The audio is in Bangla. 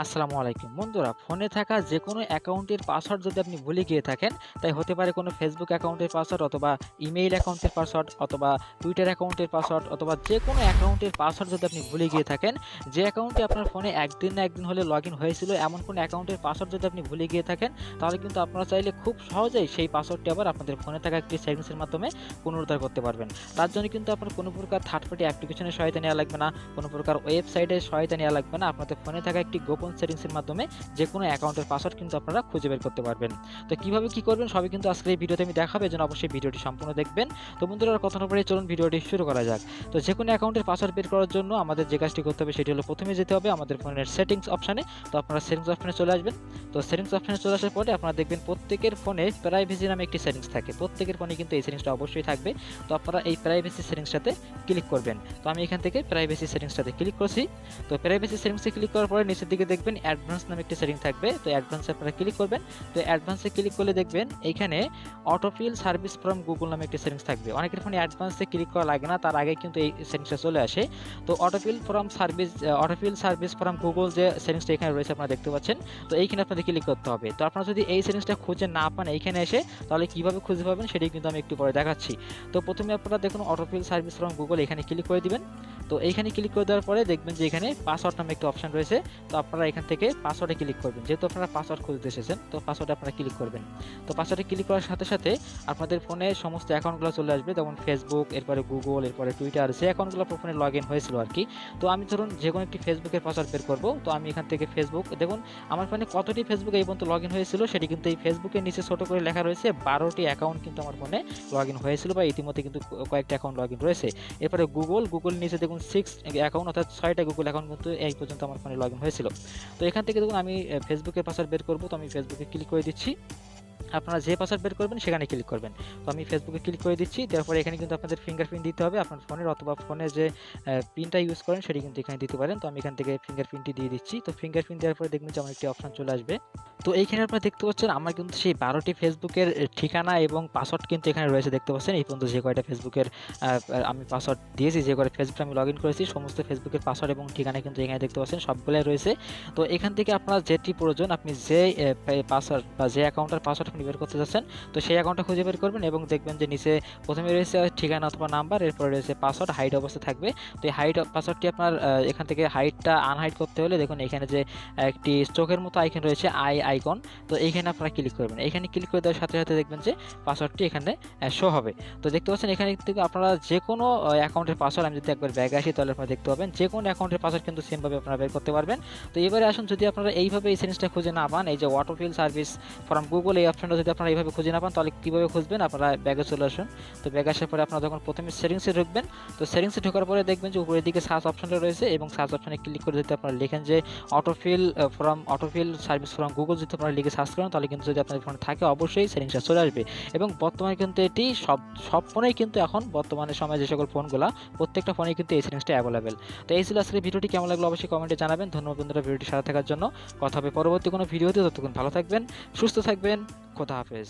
আসসালামু আলাইকুম বন্ধুরা, ফোনে থাকা যে কোনো অ্যাকাউন্টের পাসওয়ার্ড যদি আপনি ভুলে গিয়ে থাকেন, তাই হতে পারে কোনো ফেসবুক অ্যাকাউন্টের পাসওয়ার্ড অথবা ইমেইল অ্যাকাউন্টের পাসওয়ার্ড অথবা টুইটার অ্যাকাউন্টের পাসওয়ার্ড অথবা যে কোনো অ্যাকাউন্টের পাসওয়ার্ড যদি আপনি ভুলে গিয়ে থাকেন, যে অ্যাকাউন্টে আপনার ফোনে একদিন না একদিন হলে লগ ইন হয়েছিল এমন কোনো অ্যাকাউন্টের পাসওয়ার্ড যদি আপনি ভুলে গিয়ে থাকেন, তাহলে কিন্তু আপনারা চাইলে খুব সহজেই সেই পাসওয়ার্ডটি আবার আপনাদের ফোনে থাকা একটি সেটিংসের মাধ্যমে পুনরুদ্ধার করতে পারবেন। তার জন্য কিন্তু আপনার কোনো প্রকার থার্ড পার্টি অ্যাপ্লিকেশনের সহায়তা নেওয়া লাগবে না, কোনো প্রকার ওয়েবসাইটের সহায়তা নেওয়া লাগবে না। আপনাদের ফোনে থাকা একটি গোপন সেটিংসের মাধ্যমে যে কোনো অ্যাকাউন্টের পাসওয়ার্ড কিন্তু আপনারা খুঁজে বের করতে পারবেন। তো কিভাবে কি করবেন সবই কিন্তু আজকের এই ভিডিওতে আমি দেখাবো, এজন্য অবশ্যই ভিডিওটি সম্পূর্ণ দেখবেন। তো বন্ধুরা, আর কথা না বলে চলুন ভিডিওটি শুরু করা যাক। তো যে কোনো অ্যাকাউন্টের পাসওয়ার্ড বের করার জন্য আমাদের যে কাজটি করতে হবে সেটি হলো প্রথমে যেতে হবে আমাদের ফোনের সেটিংস অপশানে। তো আপনারা সেটিংস অপশানে চলে আসবেন। তো সেটিংস অপশানে চলে আসার পরে আপনারা দেখবেন প্রত্যেকের ফোনে প্রাইভেসি নামে একটি সেটিংস থাকে। প্রত্যেকের ফোনে কিন্তু এই সেটিংসটা অবশ্যই থাকবে। তো আপনারা এই প্রাইভেসি সেটিংসটাতে ক্লিক করবেন। তো আমি এখান থেকে প্রাইভেসি সেটিংসটাতে ক্লিক করছি। তো প্রাইভেসি সেটিংসে ক্লিক করার পরে নিচের দিকে দেখবেন অ্যাডভান্স নামে একটি সেটিং থাকবে। তো অ্যাডভান্সে আপনারা ক্লিক করবেন। তো অ্যাডভান্সে ক্লিক করলে দেখবেন এইখানে অটোফিল সার্ভিস ফ্রম গুগল নামে একটি সেটিংস থাকবে। অনেকের ফোনে অ্যাডভান্সে ক্লিক করা লাগে না, তার আগে কিন্তু এই সেটিংসটা চলে আসে। তো অটোফিল সার্ভিস ফ্রম গুগল যে সেটিংসটা এখানে রয়েছে আপনারা দেখতে পাচ্ছেন। তো এইখানে আপনাদের ক্লিক করতে হবে। তো আপনারা যদি এই সেটিংসটা খুঁজে না পান এইখানে এসে, তাহলে কিভাবে খুঁজে পাবেন সেটাই কিন্তু আমি একটু পরে দেখাচ্ছি। তো প্রথমে আপনারা দেখুন অটোফিল সার্ভিস ফ্রম গুগল এখানে ক্লিক করে দিবেন। তো এইখানে ক্লিক করে দেওয়ার পরে দেখবেন যে এখানে পাসওয়ার্ড নামে একটা অপশন রয়েছে। তো আপনারা এখান থেকে পাসওয়ার্ডে ক্লিক করবেন। যেহেতু আপনারা পাসওয়ার্ড খুঁজতে এসেছেন, তো পাসওয়ার্ডে আপনারা ক্লিক করবেন। তো পাসওয়ার্ডে ক্লিক করার সাথে সাথে আপনাদের ফোনে সমস্ত অ্যাকাউন্টগুলো চলে আসবে, যেমন ফেসবুক, এরপরে গুগল, এরপরে টুইটার, যে অ্যাকাউন্টগুলো আপনার ফোনে লগ ইন হয়েছিল আর কি। তো আমি ধরুন যে কোনো একটি ফেসবুকের পাসওয়ার্ড বের করবো। তো আমি এখান থেকে ফেসবুক, দেখুন আমার ফোনে কতটি ফেসবুক এই পর্যন্ত লগ ইন হয়েছিল সেটি কিন্তু এই ফেসবুকের নিচে ছোট করে লেখা রয়েছে। 12টি অ্যাকাউন্ট কিন্তু আমার ফোনে লগ ইন হয়েছিল, বা ইতিমধ্যে কিন্তু কয়েকটা অ্যাকাউন্ট লগ ইন রয়েছে। এরপরে গুগল নিচে দেখুন 6 অ্যাকাউন্ট, অর্থাৎ 6টা গুগল অ্যাকাউন্ট কিন্তু এই পর্যন্ত আমার ফোনে লগ ইন হয়েছিল। তো এখান থেকে দেখুন আমি ফেসবুকের পাসওয়ার্ড বের করবো। তো আমি ফেসবুকে ক্লিক করে দিচ্ছি। আপনারা যে পাসওয়ার্ড বের করবেন সেখানে ক্লিক করবেন। তো আমি ফেসবুকে ক্লিক করে দিচ্ছি। তারপরে এখানে কিন্তু আপনাদের ফিঙ্গারপ্রিন্ট দিতে হবে আপনার ফোনের, অথবা ফোনে যে পিনটা ইউজ করেন সেটি কিন্তু এখানে দিতে পারেন। তো আমি এখান থেকে ফিঙ্গারপ্রিন্টটি দিয়ে দিচ্ছি। তো ফিঙ্গারপ্রিন্ট দেওয়ার পরে দেখবেন যে আমার একটি অপশন চলে আসবে। তো এইখানে আপনারা দেখতে পাচ্ছেন আমার কিন্তু সেই 12টি ফেসবুকের ঠিকানা এবং পাসওয়ার্ড কিন্তু এখানে রয়েছে দেখতে পাচ্ছেন। এই পর্যন্ত যে কয়টা ফেসবুকের আমি পাসওয়ার্ড দিয়েছি, যে কয়টা ফেসবুকে আমি লগ ইন করেছি, সমস্ত ফেসবুকের পাসওয়ার্ড এবং ঠিকানা কিন্তু এখানে দেখতে পাচ্ছেন সবগুলাই রয়েছে। তো এখান থেকে আপনার যেটি প্রয়োজন, আপনি যে পাসওয়ার্ড বা যে অ্যাকাউন্টের পাসওয়ার্ড আপনি বের করতে যাচ্ছেন, তো সেই অ্যাকাউন্টটা খুঁজে বের করবেন এবং দেখবেন যে নিচে প্রথমে রয়েছে ঠিকানা অথবা নাম্বার, এরপরে রয়েছে পাসওয়ার্ড, হাইড অবস্থা থাকবে। তো এই পাসওয়ার্ডটি আপনার এখান থেকে হাইডটা আনহাইড করতে হলে দেখুন এখানে যে একটি চোখের মতো আইকন রয়েছে, আইকন। তো এইখানে আপনারা ক্লিক করবেন। এখানে ক্লিক করে দেওয়ার সাথে সাথে দেখবেন যে পাসওয়ার্ডটি এখানে শো হবে। তো দেখতে পাচ্ছেন এখানে থেকে আপনারা যে কোনো অ্যাকাউন্টের পাসওয়ার্ড, আমি যদি একবার ব্যাগে আসি তাহলে আপনারা দেখতে পাবেন যে কোনো অ্যাকাউন্টের পাসওয়ার্ড কিন্তু সেমভাবে আপনারা বের করতে পারবেন। তো এবারে আসুন, যদি আপনারা এইভাবে এই সেটিংসটা খুঁজে না পান, এই যে অটোফিল সার্ভিস ফ্রম গুগল এই অপশনটা যদি আপনারা এইভাবে খুঁজে না পান, তাহলে কীভাবে খুঁজবেন? আপনারা ব্যাগে চলে আসুন। তো ব্যাগে আসার পরে আপনারা যখন প্রথমে সেটিংসে ঢুকবেন, তো সেটিংসে ঢোকার পরে দেখবেন যে উপরের দিকে সার্চ অপশনটা রয়েছে, এবং সার্চ অপশনে ক্লিক করে যদি আপনারা লিখেন যে অটোফিল সার্ভিস ফ্রম গুগল, যদি আপনারা লিখে সার্চ করেন, তাহলে কিন্তু যদি আপনাদের ফোনে থাকে অবশ্যই সেটিংসটা চলে আসবে। এবং বর্তমানে কিন্তু এটি সব ফোনেই কিন্তু এখন বর্তমানে সময় যে সকল ফোনগুলো, প্রত্যেকটা ফোনেই কিন্তু এই সেটিংসটা অ্যাভেলেবেল। তো এই ছিল আজকের ভিডিওটি। কেমন লাগলো অবশ্যই কমেন্টে জানাবেন। ধন্যবাদ বন্ধুরা ভিডিওটি সাথে থাকার জন্য। কথা হবে পরবর্তী কোনো ভিডিওতে। ততক্ষণ ভালো থাকবেন, সুস্থ থাকবেন। খোদা হাফেজ।